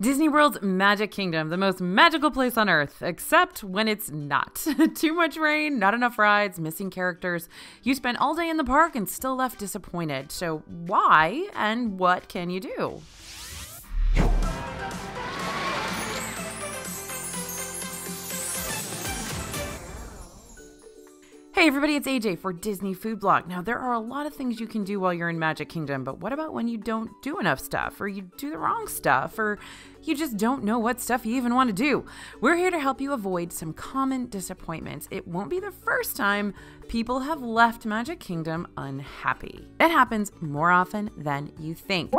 Disney World's Magic Kingdom, the most magical place on Earth, except when it's not. Too much rain, not enough rides, missing characters. You spent all day in the park and still left disappointed. So why and what can you do? Hey everybody, it's AJ for Disney Food Blog. Now, there are a lot of things you can do while you're in Magic Kingdom, but what about when you don't do enough stuff, or you do the wrong stuff, or you just don't know what stuff you even want to do? We're here to help you avoid some common disappointments. It won't be the first time people have left Magic Kingdom unhappy. It happens more often than you think.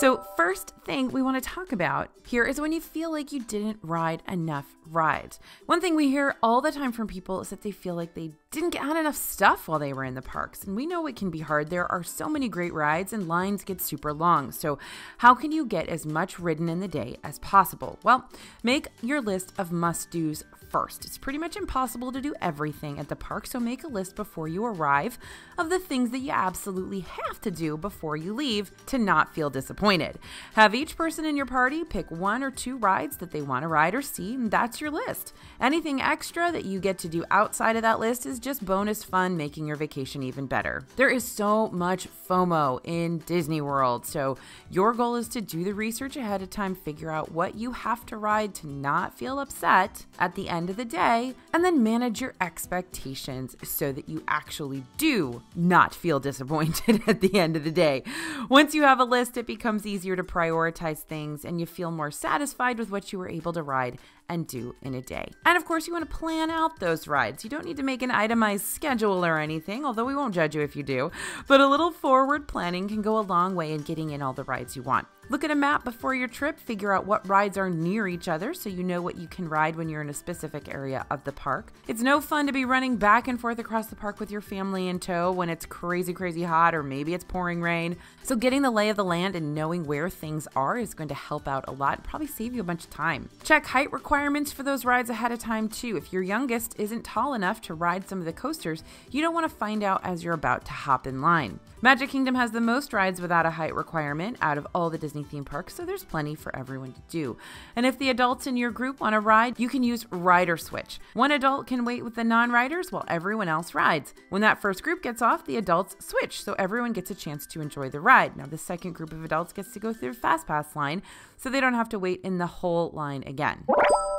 So first thing we want to talk about here is when you feel like you didn't ride enough rides. One thing we hear all the time from people is that they feel like they didn't get out enough stuff while they were in the parks. And we know it can be hard. There are so many great rides and lines get super long. So how can you get as much ridden in the day as possible? Well, make your list of must-dos first. It's pretty much impossible to do everything at the park, so make a list before you arrive of the things that you absolutely have to do before you leave to not feel disappointed. Have each person in your party pick 1 or 2 rides that they want to ride or see, and that's your list. Anything extra that you get to do outside of that list is just bonus fun, making your vacation even better. There is so much FOMO in Disney World, so your goal is to do the research ahead of time, figure out what you have to ride to not feel upset at the end of the day, and then manage your expectations so that you actually do not feel disappointed at the end of the day. Once you have a list, it becomes easier to prioritize things and you feel more satisfied with what you were able to ride and do in a day. And of course, you want to plan out those rides. You don't need to make an itemized schedule or anything, although we won't judge you if you do, but a little forward planning can go a long way in getting in all the rides you want. Look at a map before your trip, figure out what rides are near each other so you know what you can ride when you're in a specific area of the park. It's no fun to be running back and forth across the park with your family in tow when it's crazy hot or maybe it's pouring rain. So getting the lay of the land and knowing where things are is going to help out a lot and probably save you a bunch of time. Check height requirements for those rides ahead of time too. If your youngest isn't tall enough to ride some of the coasters, you don't want to find out as you're about to hop in line. Magic Kingdom has the most rides without a height requirement out of all the Disney theme parks, so there's plenty for everyone to do. And if the adults in your group want to ride, you can use Rider Switch. One adult can wait with the non-riders while everyone else rides. When that first group gets off, the adults switch, so everyone gets a chance to enjoy the ride. Now, the second group of adults gets to go through the Fast Pass line, so they don't have to wait in the whole line again.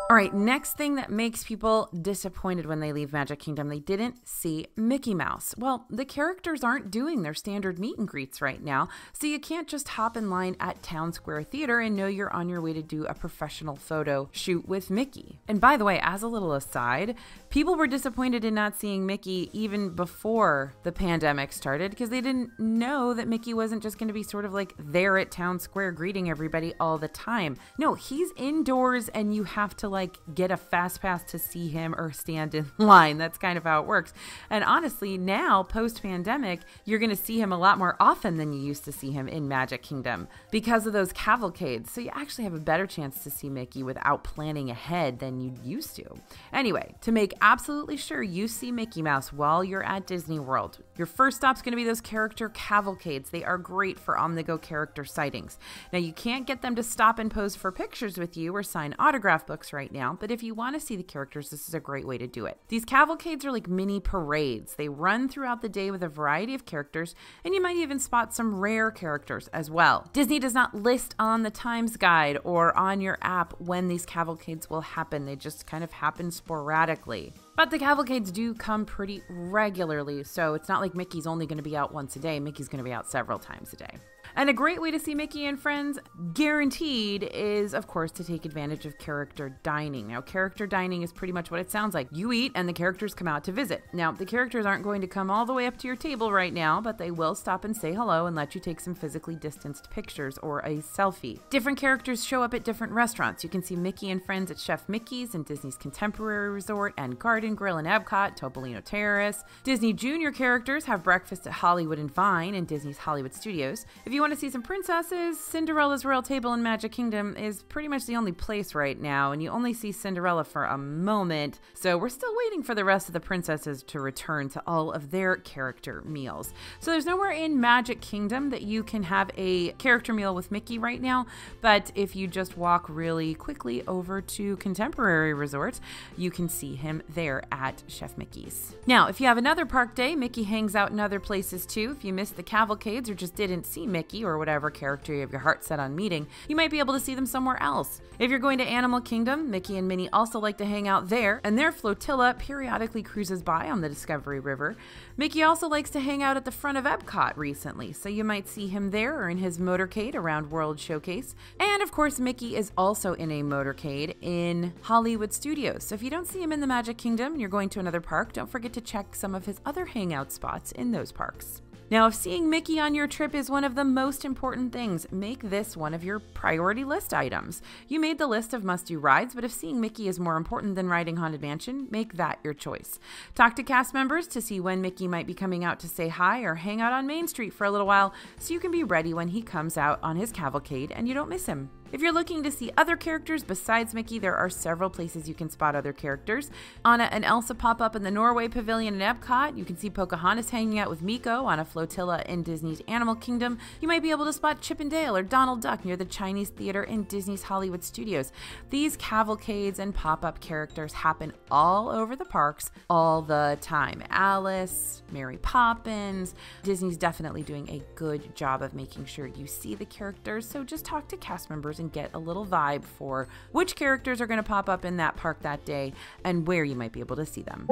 All right, next thing that makes people disappointed when they leave Magic Kingdom, they didn't see Mickey Mouse. Well, the characters aren't doing their standard meet and greets right now, so you can't just hop in line at Town Square Theater and know you're on your way to do a professional photo shoot with Mickey. And by the way, as a little aside, people were disappointed in not seeing Mickey even before the pandemic started because they didn't know that Mickey wasn't just going to be sort of like there at Town Square greeting everybody all the time. No, he's indoors and you have to get a fast pass to see him or stand in line. That's kind of how it works. And honestly, now post-pandemic, you're going to see him a lot more often than you used to see him in Magic Kingdom because of those cavalcades. So you actually have a better chance to see Mickey without planning ahead than you used to. Anyway, to make absolutely sure you see Mickey Mouse while you're at Disney World, your first stop's going to be those character cavalcades. They are great for on-the-go character sightings. Now, you can't get them to stop and pose for pictures with you or sign autograph books right now, but if you want to see the characters, this is a great way to do it. These cavalcades are like mini parades. They run throughout the day with a variety of characters, and you might even spot some rare characters as well. Disney does not list on the Times Guide or on your app when these cavalcades will happen. They just kind of happen sporadically. But the cavalcades do come pretty regularly, so it's not like Mickey's only going to be out once a day. Mickey's going to be out several times a day. And a great way to see Mickey and friends, guaranteed, is, of course, to take advantage of character dining. Now, character dining is pretty much what it sounds like. You eat and the characters come out to visit. Now, the characters aren't going to come all the way up to your table right now, but they will stop and say hello and let you take some physically distanced pictures or a selfie. Different characters show up at different restaurants. You can see Mickey and friends at Chef Mickey's and Disney's Contemporary Resort and Garden Grill in Epcot, Topolino Terrace. Disney Junior characters have breakfast at Hollywood and Vine and Disney's Hollywood Studios. If you want to see some princesses, Cinderella's Royal Table in Magic Kingdom is pretty much the only place right now, and you only see Cinderella for a moment, so we're still waiting for the rest of the princesses to return to all of their character meals. So there's nowhere in Magic Kingdom that you can have a character meal with Mickey right now, but if you just walk really quickly over to Contemporary Resort, you can see him there at Chef Mickey's. Now, if you have another park day, Mickey hangs out in other places too. If you missed the cavalcades or just didn't see Mickey or whatever character you have your heart set on meeting, you might be able to see them somewhere else. If you're going to Animal Kingdom, Mickey and Minnie also like to hang out there, and their flotilla periodically cruises by on the Discovery River. Mickey also likes to hang out at the front of Epcot recently, so you might see him there or in his motorcade around World Showcase. And of course, Mickey is also in a motorcade in Hollywood Studios. So if you don't see him in the Magic Kingdom and you're going to another park, don't forget to check some of his other hangout spots in those parks. Now, if seeing Mickey on your trip is one of the most important things, make this one of your priority list items. You made the list of must-do rides, but if seeing Mickey is more important than riding Haunted Mansion, make that your choice. Talk to cast members to see when Mickey might be coming out to say hi or hang out on Main Street for a little while so you can be ready when he comes out on his cavalcade and you don't miss him. If you're looking to see other characters besides Mickey, there are several places you can spot other characters. Anna and Elsa pop up in the Norway Pavilion in Epcot. You can see Pocahontas hanging out with Meeko on a flotilla in Disney's Animal Kingdom. You might be able to spot Chip and Dale or Donald Duck near the Chinese Theater in Disney's Hollywood Studios. These cavalcades and pop-up characters happen all over the parks all the time. Alice, Mary Poppins. Disney's definitely doing a good job of making sure you see the characters, so just talk to cast members and get a little vibe for which characters are going to pop up in that park that day and where you might be able to see them.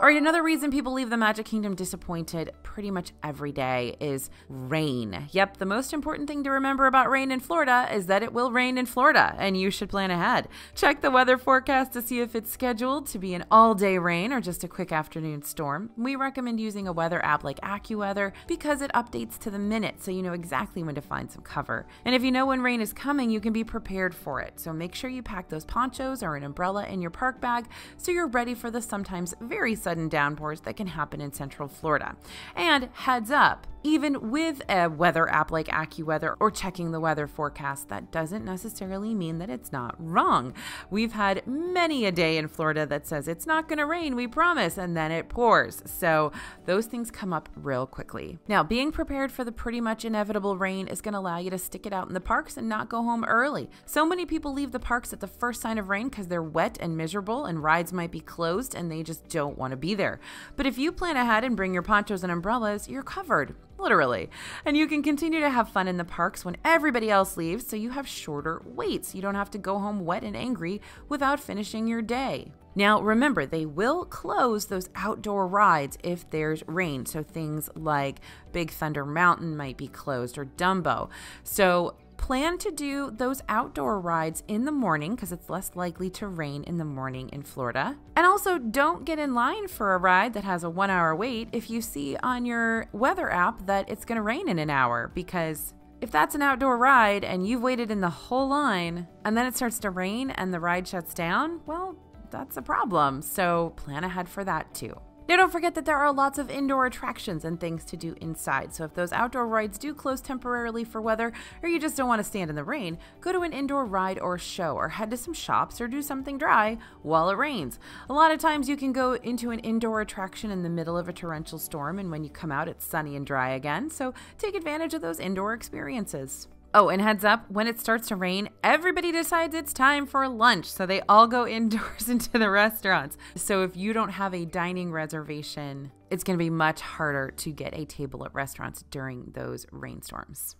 All right, another reason people leave the Magic Kingdom disappointed pretty much every day is rain. Yep, the most important thing to remember about rain in Florida is that it will rain in Florida, and you should plan ahead. Check the weather forecast to see if it's scheduled to be an all-day rain or just a quick afternoon storm. We recommend using a weather app like AccuWeather because it updates to the minute, so you know exactly when to find some cover. And if you know when rain is coming, you can be prepared for it. So make sure you pack those ponchos or an umbrella in your park bag so you're ready for the sometimes very sudden downpours that can happen in Central Florida. And heads up, even with a weather app like AccuWeather or checking the weather forecast, that doesn't necessarily mean that it's not wrong. We've had many a day in Florida that says it's not going to rain, we promise, and then it pours. So those things come up real quickly. Now, being prepared for the pretty much inevitable rain is going to allow you to stick it out in the parks and not go home early. So many people leave the parks at the first sign of rain because they're wet and miserable and rides might be closed and they just don't want to be there. But if you plan ahead and bring your ponchos and umbrellas, you're covered. Literally. And you can continue to have fun in the parks when everybody else leaves, so you have shorter waits. You don't have to go home wet and angry without finishing your day. Now, remember, they will close those outdoor rides if there's rain. So things like Big Thunder Mountain might be closed or Dumbo. So plan to do those outdoor rides in the morning because it's less likely to rain in the morning in Florida. And also don't get in line for a ride that has a 1 hour wait if you see on your weather app that it's going to rain in an hour, because if that's an outdoor ride and you've waited in the whole line and then it starts to rain and the ride shuts down, well, that's a problem. So plan ahead for that too. Now, don't forget that there are lots of indoor attractions and things to do inside. So if those outdoor rides do close temporarily for weather, or you just don't want to stand in the rain, go to an indoor ride or show, or head to some shops or do something dry while it rains. A lot of times you can go into an indoor attraction in the middle of a torrential storm, and when you come out, it's sunny and dry again. So take advantage of those indoor experiences. Oh, and heads up, when it starts to rain, everybody decides it's time for lunch. So they all go indoors into the restaurants. So if you don't have a dining reservation, it's going to be much harder to get a table at restaurants during those rainstorms.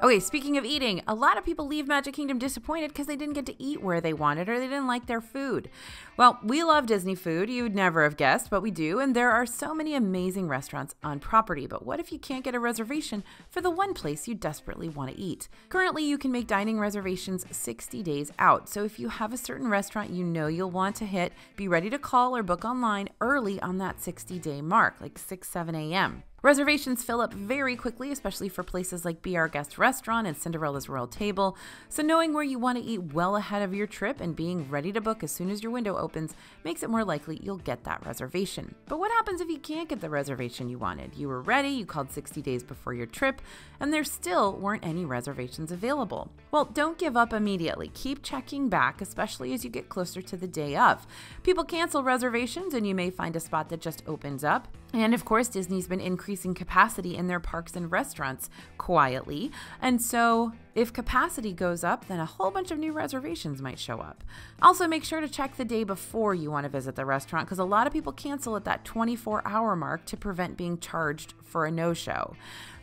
Okay, speaking of eating, a lot of people leave Magic Kingdom disappointed because they didn't get to eat where they wanted or they didn't like their food. Well, we love Disney food. You'd never have guessed, but we do. And there are so many amazing restaurants on property. But what if you can't get a reservation for the one place you desperately want to eat? Currently, you can make dining reservations 60 days out. So if you have a certain restaurant you know you'll want to hit, be ready to call or book online early on that 60-day mark, like 6, 7 a.m. Reservations fill up very quickly, especially for places like Be Our Guest Restaurant and Cinderella's Royal Table. So knowing where you want to eat well ahead of your trip and being ready to book as soon as your window opens makes it more likely you'll get that reservation. But what happens if you can't get the reservation you wanted? You were ready, you called 60 days before your trip, and there still weren't any reservations available. Well, don't give up immediately. Keep checking back, especially as you get closer to the day of. People cancel reservations and you may find a spot that just opens up. And of course, Disney's been increasing capacity in their parks and restaurants quietly. And so if capacity goes up, then a whole bunch of new reservations might show up. Also, make sure to check the day before you want to visit the restaurant because a lot of people cancel at that 24-hour mark to prevent being charged for a no-show.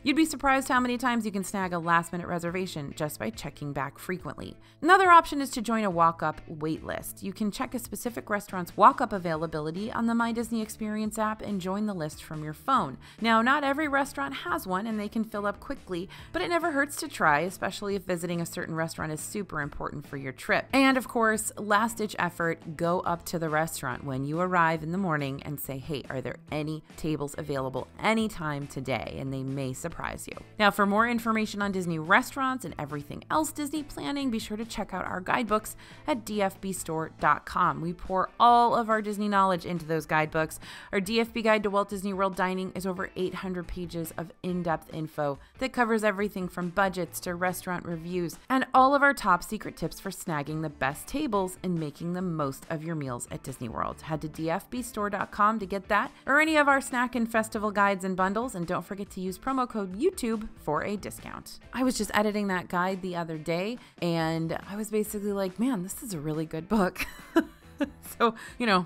You'd be surprised how many times you can snag a last-minute reservation just by checking back frequently. Another option is to join a walk-up wait list. You can check a specific restaurant's walk-up availability on the My Disney Experience app and join the list from your phone. Now, not every restaurant has one and they can fill up quickly, but it never hurts to try, especially if visiting a certain restaurant is super important for your trip. And of course, last-ditch effort, go up to the restaurant when you arrive in the morning and say, hey, are there any tables available anytime today? And they may surprise you. Now, for more information on Disney restaurants and everything else Disney planning, be sure to check out our guidebooks at dfbstore.com. We pour all of our Disney knowledge into those guidebooks. Our DFB Guide to Walt Disney World Dining is over 800 pages of in-depth info that covers everything from budgets to restaurant reviews and all of our top secret tips for snagging the best tables and making the most of your meals at Disney World. Head to dfbstore.com to get that or any of our snack and festival guides and bundles, and don't forget to use promo code YouTube for a discount. I was just editing that guide the other day and I was basically like, man, this is a really good book. So,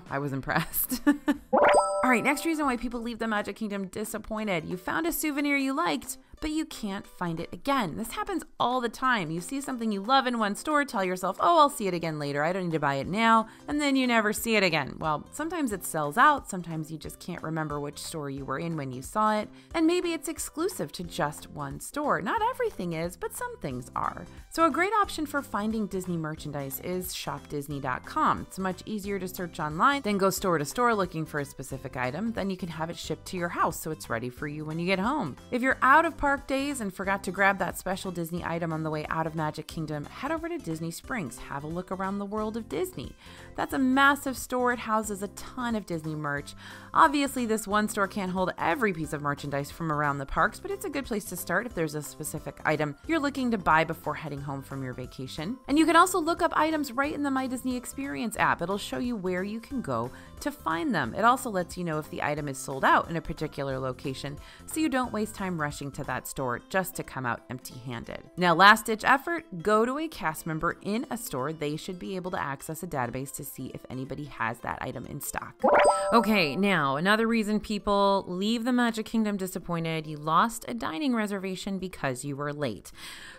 I was impressed. All right, next reason why people leave the Magic Kingdom disappointed. You found a souvenir you liked, but you can't find it again. This happens all the time. You see something you love in one store, tell yourself, oh, I'll see it again later. I don't need to buy it now. And then you never see it again. Well, sometimes it sells out. Sometimes you just can't remember which store you were in when you saw it. And maybe it's exclusive to just one store. Not everything is, but some things are. So a great option for finding Disney merchandise is shopdisney.com. It's much easier to search online than go store to store looking for a specific item. Then you can have it shipped to your house so it's ready for you when you get home. If you're out of park days and forgot to grab that special Disney item on the way out of Magic Kingdom, head over to Disney Springs. Have a look around the world of Disney. That's a massive store. It houses a ton of Disney merch. Obviously, this one store can't hold every piece of merchandise from around the parks, but it's a good place to start if there's a specific item you're looking to buy before heading home from your vacation. And you can also look up items right in the My Disney Experience app. It'll show you where you can go to find them. It also lets you know if the item is sold out in a particular location, so you don't waste time rushing to that store just to come out empty-handed. Now, last-ditch effort, go to a cast member in a store. They should be able to access a database to see if anybody has that item in stock. Okay, now another reason people leave the Magic Kingdom disappointed: you lost a dining reservation because you were late.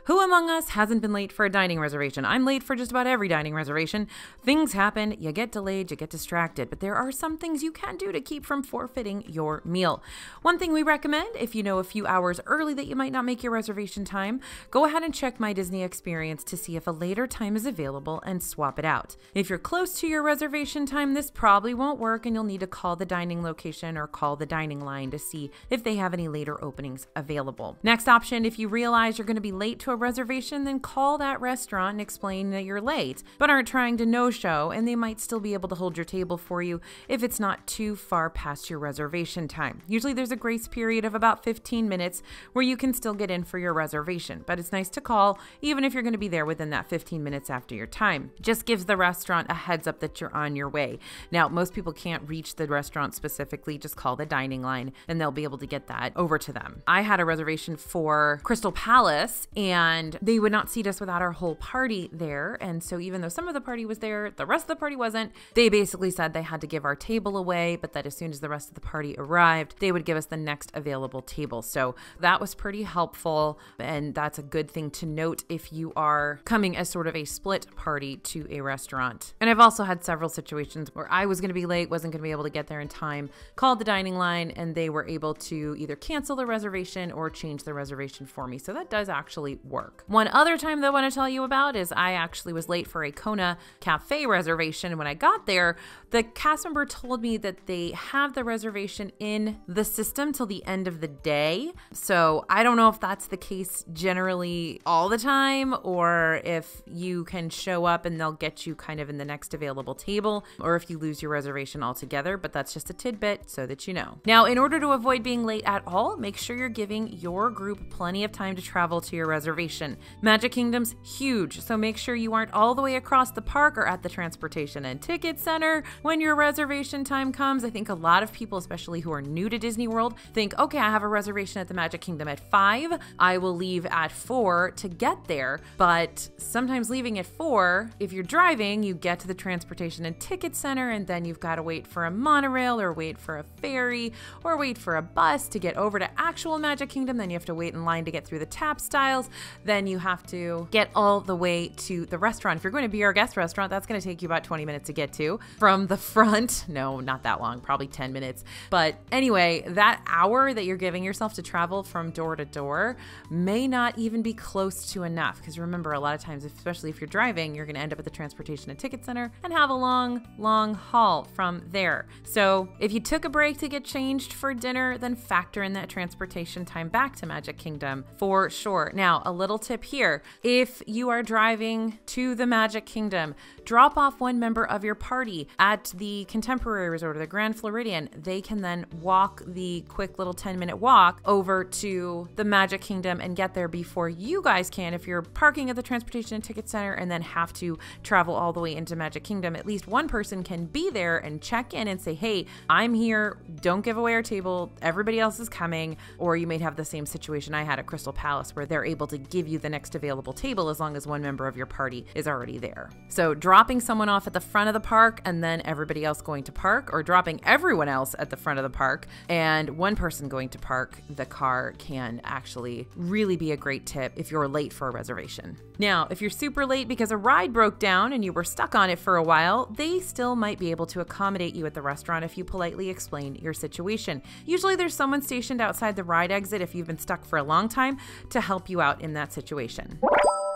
Who among us hasn't been late for a dining reservation? I'm late for just about every dining reservation. Things happen, you get delayed, you get distracted, but there are some things you can do to keep from forfeiting your meal. One thing we recommend, if you know a few hours early that you might not make your reservation time, go ahead and check My Disney Experience to see if a later time is available and swap it out. If you're close to your reservation time, this probably won't work and you'll need to call the dining location or call the dining line to see if they have any later openings available. Next option, if you realize you're going to be late to a reservation, then call that restaurant and explain that you're late, but aren't trying to no-show, and they might still be able to hold your table for you if it's not too far past your reservation time. Usually there's a grace period of about 15 minutes where you can still get in for your reservation, but it's nice to call even if you're going to be there within that 15 minutes after your time. Just gives the restaurant a heads up that you're on your way. Now, most people can't reach the restaurant specifically. Just call the dining line and they'll be able to get that over to them. I had a reservation for Crystal Palace and they would not seat us without our whole party there. And so even though some of the party was there, the rest of the party wasn't. They basically said they had to give our table away, but that as soon as the rest of the party arrived, they would give us the next available table. So that was was pretty helpful, and that's a good thing to note if you are coming as sort of a split party to a restaurant. And I've also had several situations where I was going to be late, wasn't going to be able to get there in time, called the dining line, and they were able to either cancel the reservation or change the reservation for me. So that does actually work. One other time that I want to tell you about is I actually was late for a Kona Cafe reservation. And when I got there, the cast member told me that they have the reservation in the system till the end of the day. So I don't know if that's the case generally all the time, or if you can show up and they'll get you kind of in the next available table, or if you lose your reservation altogether, but that's just a tidbit so that you know. Now, in order to avoid being late at all, make sure you're giving your group plenty of time to travel to your reservation. Magic Kingdom's huge, so make sure you aren't all the way across the park or at the Transportation and Ticket Center when your reservation time comes. I think a lot of people, especially who are new to Disney World, think, okay, I have a reservation at the Magic Kingdom at 5. I will leave at 4 to get there. But sometimes leaving at 4, if you're driving, you get to the Transportation and Ticket Center, and then you've got to wait for a monorail or wait for a ferry or wait for a bus to get over to actual Magic Kingdom. Then you have to wait in line to get through the tap styles. Then you have to get all the way to the restaurant. If you're going to Be Our Guest restaurant, that's going to take you about 20 minutes to get to from the front. No, not that long, probably 10 minutes. But anyway, that hour that you're giving yourself to travel from door to door may not even be close to enough. Because remember, a lot of times, especially if you're driving, you're going to end up at the Transportation and Ticket Center and have a long haul from there. So if you took a break to get changed for dinner, then factor in that transportation time back to Magic Kingdom for sure. Now, a little tip here. If you are driving to the Magic Kingdom, drop off one member of your party at the Contemporary Resort or the Grand Floridian. They can then walk the quick little 10-minute walk over to the Magic Kingdom and get there before you guys can. If you're parking at the Transportation and Ticket Center and then have to travel all the way into Magic Kingdom, at least one person can be there and check in and say, hey, I'm here. Don't give away our table. Everybody else is coming. Or you may have the same situation I had at Crystal Palace where they're able to give you the next available table as long as one member of your party is already there. So dropping someone off at the front of the park and then everybody else going to park, or dropping everyone else at the front of the park and one person going to park the car, can actually really be a great tip if you're late for a reservation. Now, if you're super late because a ride broke down and you were stuck on it for a while, they still might be able to accommodate you at the restaurant if you politely explain your situation. Usually there's someone stationed outside the ride exit if you've been stuck for a long time to help you out in that situation.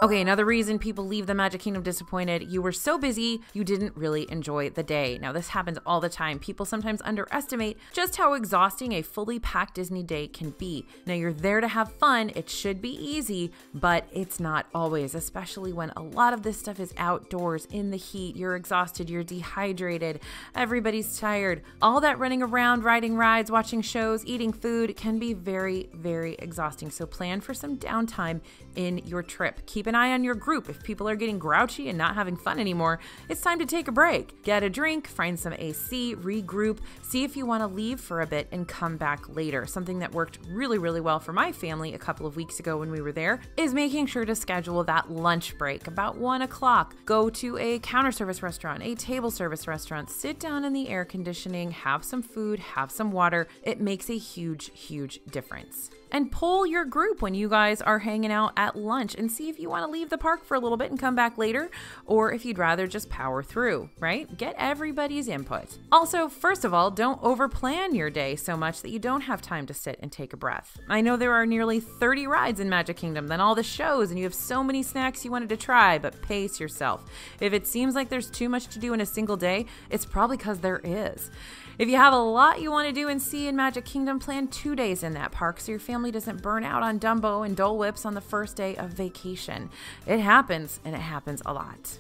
Okay, another reason people leave the Magic Kingdom disappointed: you were so busy, you didn't really enjoy the day. Now, this happens all the time. People sometimes underestimate just how exhausting a fully packed Disney day can be. Now, you're there to have fun. It should be easy, but it's not always, especially when a lot of this stuff is outdoors in the heat. You're exhausted, you're dehydrated, everybody's tired. All that running around, riding rides, watching shows, eating food can be very, very exhausting. So plan for some downtime in your trip. Keep an eye on your group. If people are getting grouchy and not having fun anymore, it's time to take a break. Get a drink, find some AC, regroup, see if you want to leave for a bit and come back later. Something that worked really, really well for my family a couple of weeks ago when we were there is making sure to schedule that lunch break about 1 o'clock. Go to a counter service restaurant, a table service restaurant, sit down in the air conditioning, have some food, have some water. It makes a huge, huge difference. And poll your group when you guys are hanging out at lunch and see if you want to leave the park for a little bit and come back later, or if you'd rather just power through, right? Get everybody's input. Also, first of all, don't overplan your day so much that you don't have time to sit and take a breath. I know there are nearly 30 rides in Magic Kingdom, then all the shows, and you have so many snacks you wanted to try, but pace yourself. If it seems like there's too much to do in a single day, it's probably because there is. If you have a lot you want to do and see in Magic Kingdom, plan 2 days in that park so your family doesn't burn out on Dumbo and Dole Whips on the first day of vacation. It happens, and it happens a lot.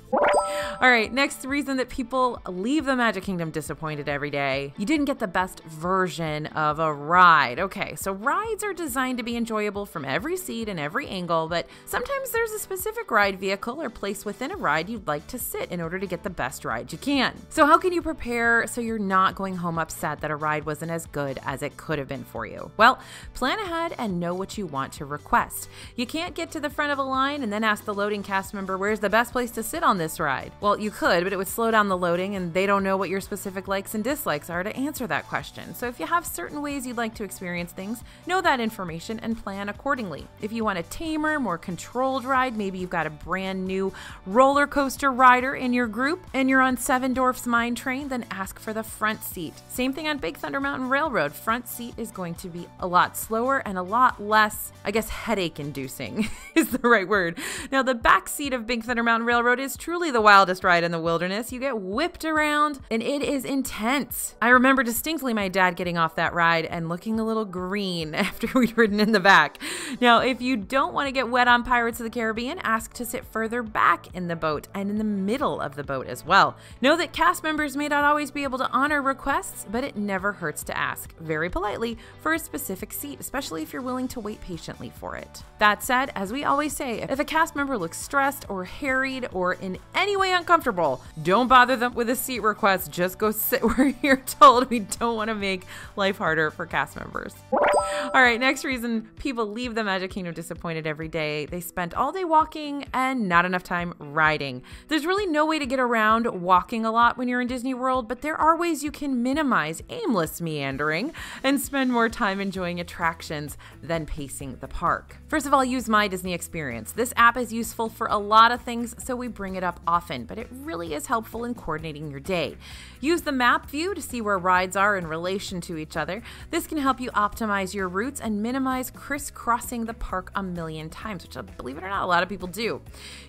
All right, next reason that people leave the Magic Kingdom disappointed every day: you didn't get the best version of a ride. Okay, so rides are designed to be enjoyable from every seat and every angle, but sometimes there's a specific ride vehicle or place within a ride you'd like to sit in order to get the best ride you can. So how can you prepare so you're not going home upset that a ride wasn't as good as it could have been for you? Well, plan ahead and know what you want to request. You can't get to the front of a line and then ask the loading cast member where's the best place to sit on this ride. Well, you could, but it would slow down the loading and they don't know what your specific likes and dislikes are to answer that question. So if you have certain ways you'd like to experience things, know that information and plan accordingly. If you want a tamer, more controlled ride, maybe you've got a brand new roller coaster rider in your group and you're on Sevendorf's Mine Train, then ask for the front seat. Same thing on Big Thunder Mountain Railroad. Front seat is going to be a lot slower and a lot less, I guess, headache-inducing is the right word. Now, the back seat of Big Thunder Mountain Railroad is truly the wildest ride in the wilderness. You get whipped around and it is intense. I remember distinctly my dad getting off that ride and looking a little green after we'd ridden in the back. Now, if you don't want to get wet on Pirates of the Caribbean, ask to sit further back in the boat and in the middle of the boat as well. Know that cast members may not always be able to honor requests, but it never hurts to ask, very politely, for a specific seat, especially if you're willing to wait patiently for it. That said, as we always say, if a cast member looks stressed or harried or in any way uncomfortable, don't bother them with a seat request. Just go sit where you're told. We don't want to make life harder for cast members. All right, next reason people leave the Magic Kingdom disappointed every day. They spent all day walking and not enough time riding. There's really no way to get around walking a lot when you're in Disney World, but there are ways you can minimize aimless meandering and spend more time enjoying attractions than pacing the park. First of all, use My Disney Experience. This app is useful for a lot of things, so we bring it up often, but it really is helpful in coordinating your day. Use the map view to see where rides are in relation to each other. This can help you optimize your routes and minimize crisscrossing the park a million times, which, believe it or not, a lot of people do.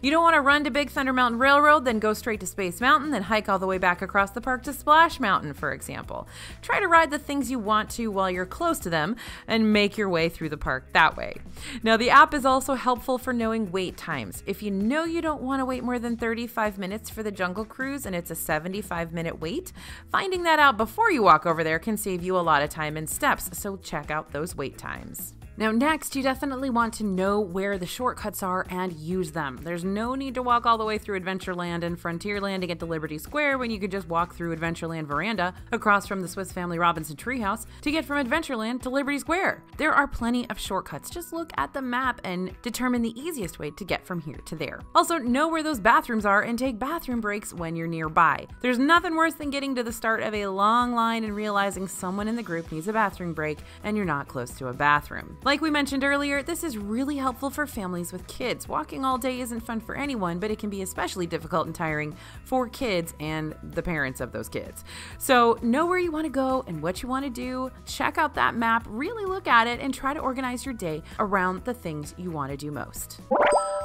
You don't want to run to Big Thunder Mountain Railroad, then go straight to Space Mountain, then hike all the way back across the park to Splash Mountain, for example. Try to ride the things you want to while you're close to them and make your way through the park that way. Now, the app is also helpful for knowing wait times. If you know you don't want to wait more than 35 minutes for the Jungle Cruise and it's a 75-minute wait, finding that out before you walk over there can save you a lot of time and steps, so check out those wait times. Now next, you definitely want to know where the shortcuts are and use them. There's no need to walk all the way through Adventureland and Frontierland to get to Liberty Square when you could just walk through Adventureland Veranda across from the Swiss Family Robinson Treehouse to get from Adventureland to Liberty Square. There are plenty of shortcuts. Just look at the map and determine the easiest way to get from here to there. Also, know where those bathrooms are and take bathroom breaks when you're nearby. There's nothing worse than getting to the start of a long line and realizing someone in the group needs a bathroom break and you're not close to a bathroom. Like we mentioned earlier, this is really helpful for families with kids. Walking all day isn't fun for anyone, but it can be especially difficult and tiring for kids and the parents of those kids. So know where you want to go and what you want to do. Check out that map, really look at it, and try to organize your day around the things you want to do most.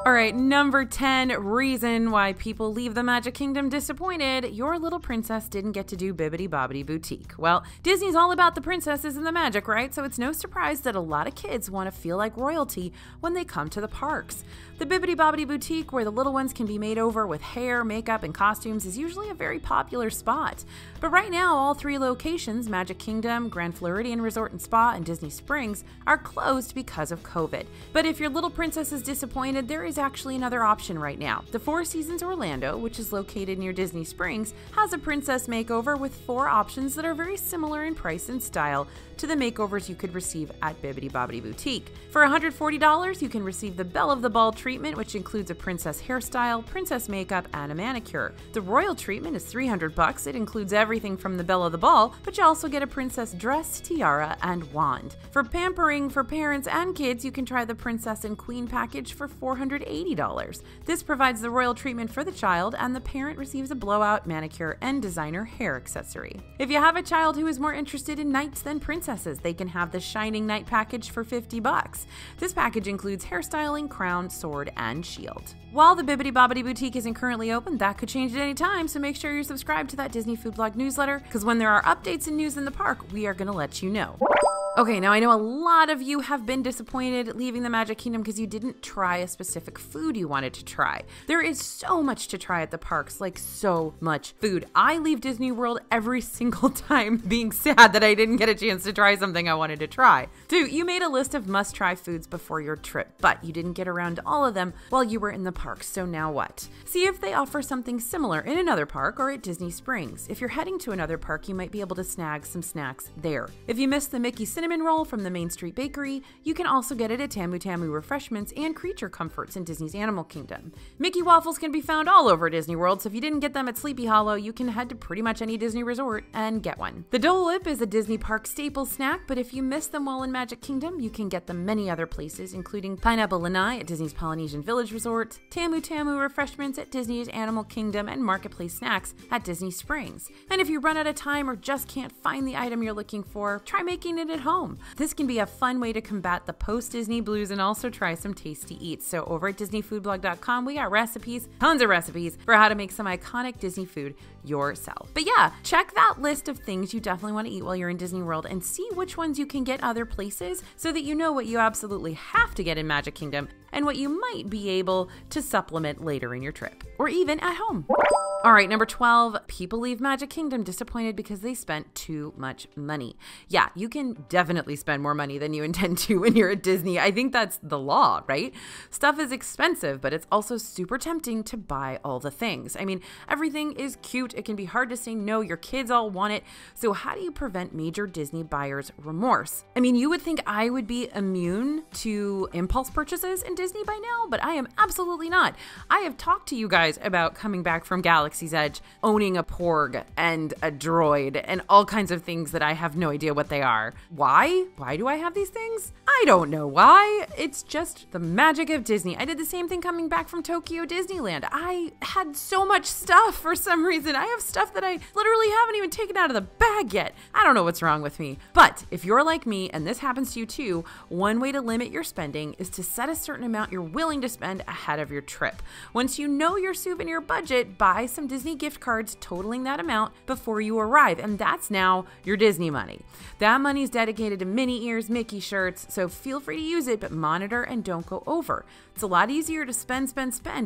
All right, number 10 reason why people leave the Magic Kingdom disappointed: your little princess didn't get to do Bibbidi Bobbidi Boutique. Well, Disney's all about the princesses and the magic, right? So it's no surprise that a lot of kids want to feel like royalty when they come to the parks. The Bibbidi Bobbidi Boutique, where the little ones can be made over with hair, makeup, and costumes, is usually a very popular spot. But right now, all three locations, Magic Kingdom, Grand Floridian Resort and Spa, and Disney Springs, are closed because of COVID. But if your little princess is disappointed, there is actually another option right now. The Four Seasons Orlando, which is located near Disney Springs, has a princess makeover with 4 options that are very similar in price and style to the makeovers you could receive at Bibbidi Bobbidi Boutique. For $140, you can receive the Belle of the Ball treatment, which includes a princess hairstyle, princess makeup, and a manicure. The Royal treatment is $300. It includes everything from the Belle of the Ball, but you also get a princess dress, tiara, and wand. For pampering for parents and kids, you can try the Princess and Queen package for $480. This provides the Royal treatment for the child, and the parent receives a blowout, manicure, and designer hair accessory. If you have a child who is more interested in knights than princesses, they can have the Shining Knight package for $50. This package includes hairstyling, crown, sword, and shield. While the Bibbidi Bobbidi Boutique isn't currently open, that could change at any time, so make sure you're subscribed to that Disney Food Blog newsletter, because when there are updates and news in the park, we are going to let you know. Okay, now I know a lot of you have been disappointed leaving the Magic Kingdom because you didn't try a specific food you wanted to try. There is so much to try at the parks, like so much food. I leave Disney World every single time being sad that I didn't get a chance to try something I wanted to try. 2, you made a list of must-try foods before your trip, but you didn't get around to all of them while you were in the parks, so now what? See if they offer something similar in another park or at Disney Springs. If you're heading to another park, you might be able to snag some snacks there. If you missed the Mickey Cinnamon cinnamon roll from the Main Street Bakery. You can also get it at Tamu Tamu Refreshments and Creature Comforts in Disney's Animal Kingdom. Mickey waffles can be found all over Disney World, so if you didn't get them at Sleepy Hollow, you can head to pretty much any Disney resort and get one. The Dole Whip is a Disney Park staple snack, but if you miss them while in Magic Kingdom, you can get them many other places, including Pineapple Lanai at Disney's Polynesian Village Resort, Tamu Tamu Refreshments at Disney's Animal Kingdom, and Marketplace Snacks at Disney Springs. And if you run out of time or just can't find the item you're looking for, try making it at home. This can be a fun way to combat the post-Disney blues and also try some tasty eats. So over at DisneyFoodBlog.com, we got recipes, tons of recipes, for how to make some iconic Disney food yourself. But yeah, check that list of things you definitely want to eat while you're in Disney World and see which ones you can get other places so that you know what you absolutely have to get in Magic Kingdom and what you might be able to supplement later in your trip or even at home. All right, number 12, people leave Magic Kingdom disappointed because they spent too much money. Yeah, you can definitely spend more money than you intend to when you're at Disney. I think that's the law, right? Stuff is expensive, but it's also super tempting to buy all the things. I mean, everything is cute. It can be hard to say no. Your kids all want it. So how do you prevent major Disney buyers' remorse? I mean, you would think I would be immune to impulse purchases in Disney by now, but I am absolutely not. I have talked to you guys about coming back from Galaxy's Edge, owning a Porg and a droid and all kinds of things that I have no idea what they are. Why? Why do I have these things? I don't know why. It's just the magic of Disney. I did the same thing coming back from Tokyo Disneyland. I had so much stuff for some reason. I have stuff that I literally haven't even taken out of the bag yet. I don't know what's wrong with me. But if you're like me and this happens to you too, one way to limit your spending is to set a certain amount you're willing to spend ahead of your trip. Once you know your souvenir budget, buy some Disney gift cards totaling that amount before you arrive, and that's now your Disney money. That money is dedicated to Minnie ears, Mickey shirts, so feel free to use it, but monitor and don't go over. It's a lot easier to spend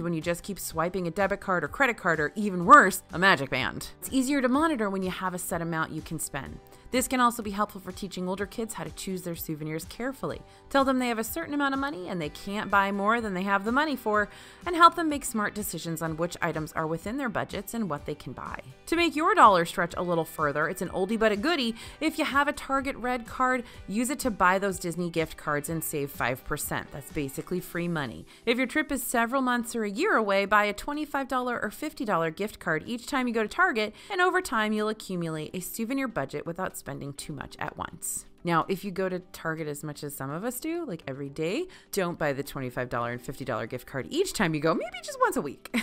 when you just keep swiping a debit card or credit card, or even worse, a Magic Band. It's easier to monitor when you have a set amount you can spend. This can also be helpful for teaching older kids how to choose their souvenirs carefully. Tell them they have a certain amount of money and they can't buy more than they have the money for, and help them make smart decisions on which items are within their budgets and what they can buy. To make your dollar stretch a little further, it's an oldie but a goodie. If you have a Target Red card, use it to buy those Disney gift cards and save 5%. That's basically free money. If your trip is several months or a year away, buy a $25 or $50 gift card each time you go to Target, and over time you'll accumulate a souvenir budget without spending too much at once. Now, if you go to Target as much as some of us do, like every day, don't buy the $25 and $50 gift card each time you go, maybe just once a week.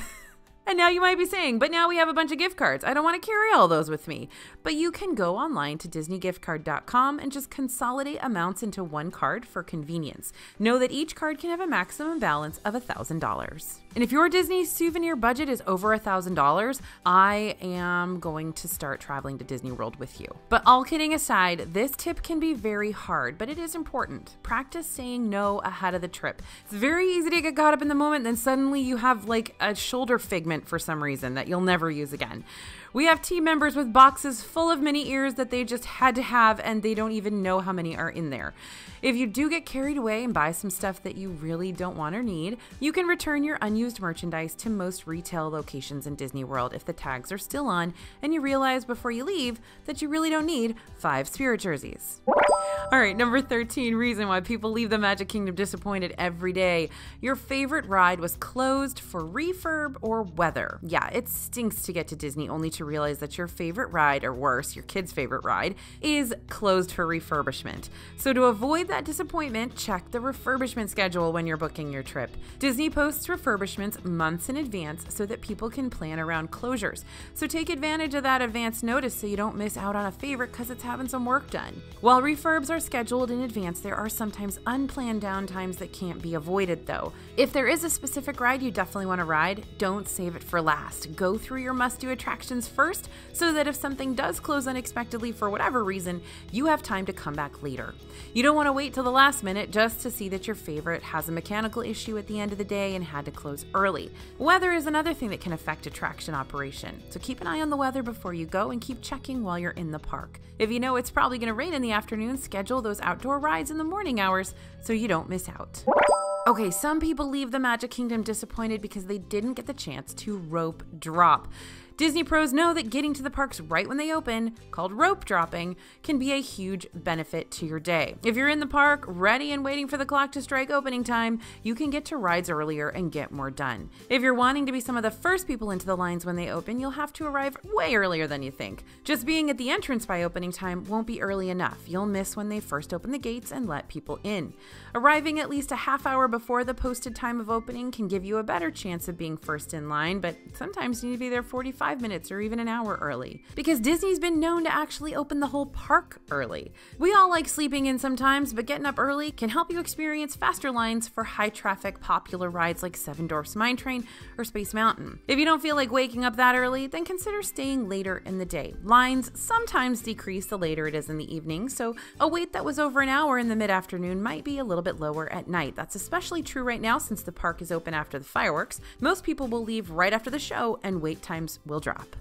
And now you might be saying, but now we have a bunch of gift cards. I don't want to carry all those with me. But you can go online to DisneyGiftCard.com and just consolidate amounts into one card for convenience. Know that each card can have a maximum balance of $1,000. And if your Disney souvenir budget is over $1,000, I am going to start traveling to Disney World with you. But all kidding aside, this tip can be very hard, but it is important. Practice saying no ahead of the trip. It's very easy to get caught up in the moment, then suddenly you have like a shoulder figment for some reason that you'll never use again. We have team members with boxes full of Minnie ears that they just had to have, and they don't even know how many are in there. If you do get carried away and buy some stuff that you really don't want or need, you can return your unused merchandise to most retail locations in Disney World if the tags are still on and you realize before you leave that you really don't need 5 Spirit jerseys. All right, number 13 reason why people leave the Magic Kingdom disappointed every day. Your favorite ride was closed for refurb or weather. Yeah, it stinks to get to Disney only to realize that your favorite ride, or worse, your kid's favorite ride, is closed for refurbishment. So to avoid that disappointment, check the refurbishment schedule when you're booking your trip. Disney posts refurbishments months in advance so that people can plan around closures. So take advantage of that advance notice so you don't miss out on a favorite because it's having some work done. While refurbs are scheduled in advance, there are sometimes unplanned downtimes that can't be avoided though. If there is a specific ride you definitely want to ride, don't save it for last. Go through your must-do attractions first so that if something does close unexpectedly for whatever reason, you have time to come back later. You don't want to wait till the last minute just to see that your favorite has a mechanical issue at the end of the day and had to close early. Weather is another thing that can affect attraction operation, so keep an eye on the weather before you go and keep checking while you're in the park. If you know it's probably going to rain in the afternoon, schedule those outdoor rides in the morning hours so you don't miss out. Okay, some people leave the Magic Kingdom disappointed because they didn't get the chance to rope drop. Disney pros know that getting to the parks right when they open, called rope dropping, can be a huge benefit to your day. If you're in the park, ready and waiting for the clock to strike opening time, you can get to rides earlier and get more done. If you're wanting to be some of the first people into the lines when they open, you'll have to arrive way earlier than you think. Just being at the entrance by opening time won't be early enough. You'll miss when they first open the gates and let people in. Arriving at least a half hour before the posted time of opening can give you a better chance of being first in line, but sometimes you need to be there 45 minutes or even an hour early. Because Disney's been known to actually open the whole park early. We all like sleeping in sometimes, but getting up early can help you experience faster lines for high traffic popular rides like Seven Dwarfs Mine Train or Space Mountain. If you don't feel like waking up that early, then consider staying later in the day. Lines sometimes decrease the later it is in the evening, so a wait that was over an hour in the mid-afternoon might be a little bit lower at night. That's especially true right now since the park is open after the fireworks. Most people will leave right after the show and wait times will drop.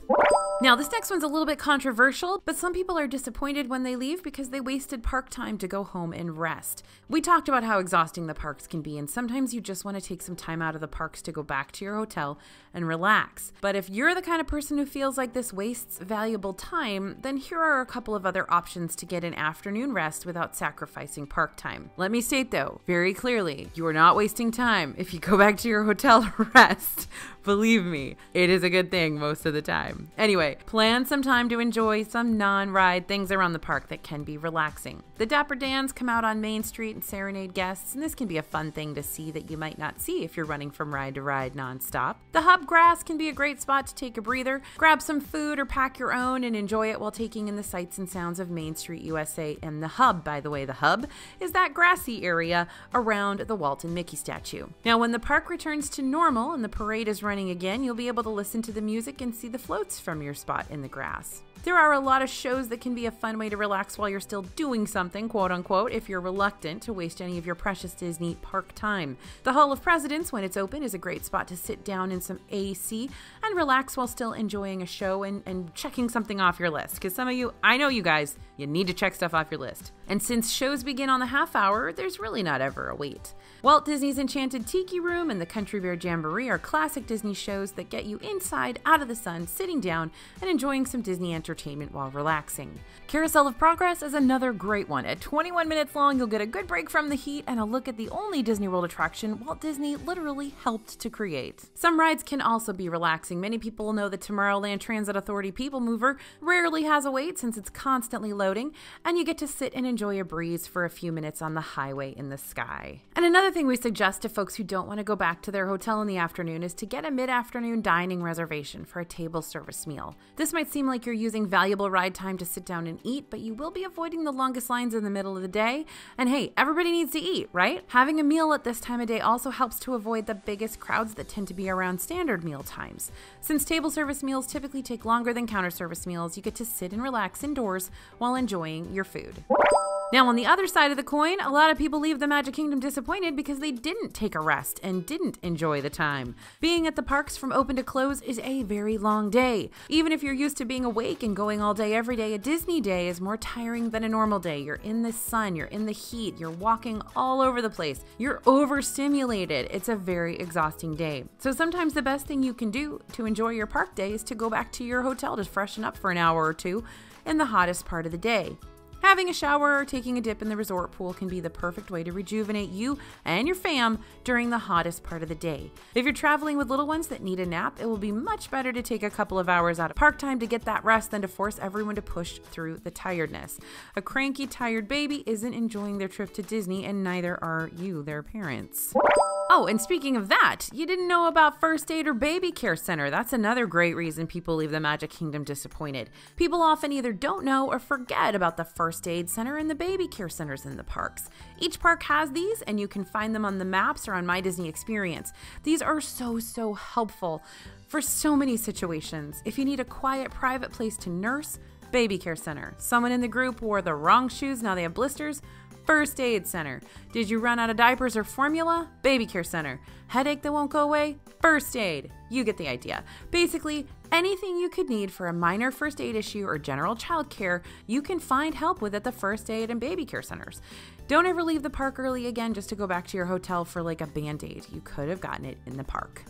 Now, this next one's a little bit controversial, but some people are disappointed when they leave because they wasted park time to go home and rest. We talked about how exhausting the parks can be, and sometimes you just want to take some time out of the parks to go back to your hotel and relax. But if you're the kind of person who feels like this wastes valuable time, then here are a couple of other options to get an afternoon rest without sacrificing park time. Let me state though, very clearly, you are not wasting time if you go back to your hotel to rest. Believe me, it is a good thing most of the time. Anyway, plan some time to enjoy some non-ride things around the park that can be relaxing. The Dapper Dans come out on Main Street and serenade guests, and this can be a fun thing to see that you might not see if you're running from ride to ride nonstop. The Hub Grass can be a great spot to take a breather, grab some food or pack your own and enjoy it while taking in the sights and sounds of Main Street USA. And the Hub, by the way, the Hub is that grassy area around the Walt and Mickey statue. Now, when the park returns to normal and the parade is running again, you'll be able to listen to the music and see the floats from your spot in the grass. There are a lot of shows that can be a fun way to relax while you're still doing something, quote unquote, if you're reluctant to waste any of your precious Disney park time. The Hall of Presidents, when it's open, is a great spot to sit down in some AC and relax while still enjoying a show and checking something off your list. Because some of you, I know you guys, you need to check stuff off your list. And since shows begin on the half hour, there's really not ever a wait. Walt Disney's Enchanted Tiki Room and the Country Bear Jamboree are classic Disney shows that get you inside, out of the sun, sitting down, and enjoying some Disney entertainment while relaxing. Carousel of Progress is another great one. At 21 minutes long, you'll get a good break from the heat and a look at the only Disney World attraction Walt Disney literally helped to create. Some rides can also be relaxing. Many people know the Tomorrowland Transit Authority People Mover rarely has a wait since it's constantly loading, and you get to sit and enjoy a breeze for a few minutes on the highway in the sky. And another thing we suggest to folks who don't want to go back to their hotel in the afternoon is to get a mid-afternoon dining reservation for a table service meal. This might seem like you're using valuable ride time to sit down and eat, but you will be avoiding the longest lines in the middle of the day. And hey, everybody needs to eat, right? Having a meal at this time of day also helps to avoid the biggest crowds that tend to be around standard meal times. Since table service meals typically take longer than counter service meals, you get to sit and relax indoors while enjoying your food. Now, on the other side of the coin, a lot of people leave the Magic Kingdom disappointed because they didn't take a rest and didn't enjoy the time. Being at the parks from open to close is a very long day. Even if you're used to being awake and going all day every day, a Disney day is more tiring than a normal day. You're in the sun, you're in the heat, you're walking all over the place, you're overstimulated. It's a very exhausting day. So sometimes the best thing you can do to enjoy your park day is to go back to your hotel to freshen up for an hour or two in the hottest part of the day. Having a shower or taking a dip in the resort pool can be the perfect way to rejuvenate you and your fam during the hottest part of the day. If you're traveling with little ones that need a nap, it will be much better to take a couple of hours out of park time to get that rest than to force everyone to push through the tiredness. A cranky, tired baby isn't enjoying their trip to Disney, and neither are you, their parents. Oh, and speaking of that, you didn't know about First Aid or Baby Care Center. That's another great reason people leave the Magic Kingdom disappointed. People often either don't know or forget about the First Aid Center and the Baby Care Centers in the parks. Each park has these, and you can find them on the maps or on My Disney Experience. These are so helpful for so many situations. If you need a quiet, private place to nurse, Baby Care Center. Someone in the group wore the wrong shoes, now they have blisters, First Aid Center. Did you run out of diapers or formula? Baby Care Center. Headache that won't go away? First Aid. You get the idea. Basically, anything you could need for a minor first aid issue or general child care, you can find help with at the First Aid and Baby Care Centers. Don't ever leave the park early again just to go back to your hotel for like a Band-Aid. You could have gotten it in the park.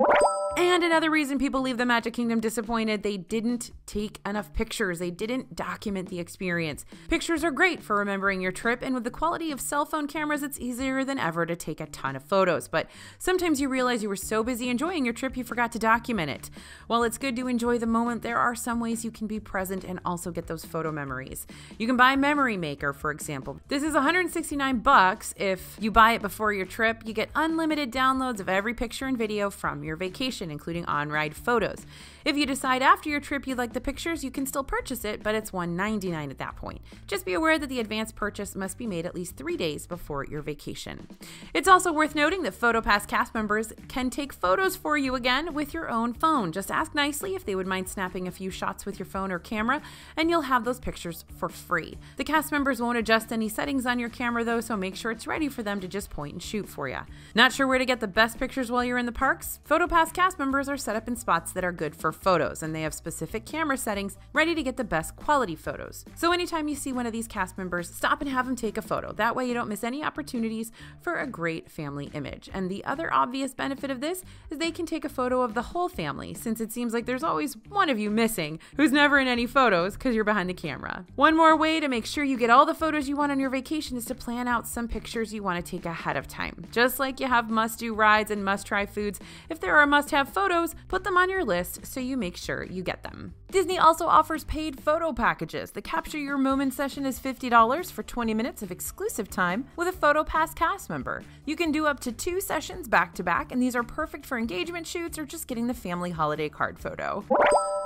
And another reason people leave the Magic Kingdom disappointed, they didn't take enough pictures. They didn't document the experience. Pictures are great for remembering your trip, and with the quality of cell phone cameras, it's easier than ever to take a ton of photos. But sometimes you realize you were so busy enjoying your trip, you forgot to document it. While it's good to enjoy the moment, there are some ways you can be present and also get those photo memories. You can buy Memory Maker, for example. This is $169. If you buy it before your trip, you get unlimited downloads of every picture and video from your vacation, including on-ride photos. If you decide after your trip you like the pictures, you can still purchase it, but it's $199 at that point. Just be aware that the advance purchase must be made at least 3 days before your vacation. It's also worth noting that PhotoPass cast members can take photos for you again with your own phone. Just ask nicely if they would mind snapping a few shots with your phone or camera, and you'll have those pictures for free. The cast members won't adjust any settings on your camera though, so make sure it's ready for them to just point and shoot for you. Not sure where to get the best pictures while you're in the parks? PhotoPass cast members are set up in spots that are good for photos, and they have specific camera settings ready to get the best quality photos. So anytime you see one of these cast members, stop and have them take a photo. That way you don't miss any opportunities for a great family image. And the other obvious benefit of this is they can take a photo of the whole family, since it seems like there's always one of you missing who's never in any photos because you're behind the camera. One more way to make sure you get all the photos you want on your vacation is to plan out some pictures you want to take ahead of time. Just like you have must-do rides and must-try foods, if there are must-have photos, put them on your list so you make sure you get them. Disney also offers paid photo packages. The Capture Your Moment session is $50 for 20 minutes of exclusive time with a PhotoPass cast member. You can do up to 2 sessions back to back, and these are perfect for engagement shoots or just getting the family holiday card photo.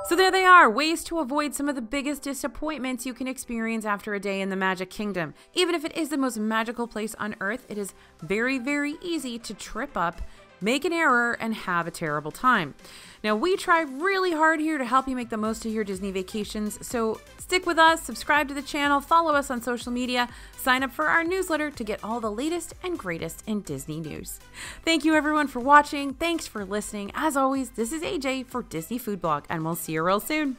So there they are, ways to avoid some of the biggest disappointments you can experience after a day in the Magic Kingdom. Even if it is the most magical place on Earth, it is very, very easy to trip up, make an error, and have a terrible time. Now, we try really hard here to help you make the most of your Disney vacations, so stick with us, subscribe to the channel, follow us on social media, sign up for our newsletter to get all the latest and greatest in Disney news. Thank you everyone for watching, thanks for listening. As always, this is AJ for Disney Food Blog, and we'll see you real soon.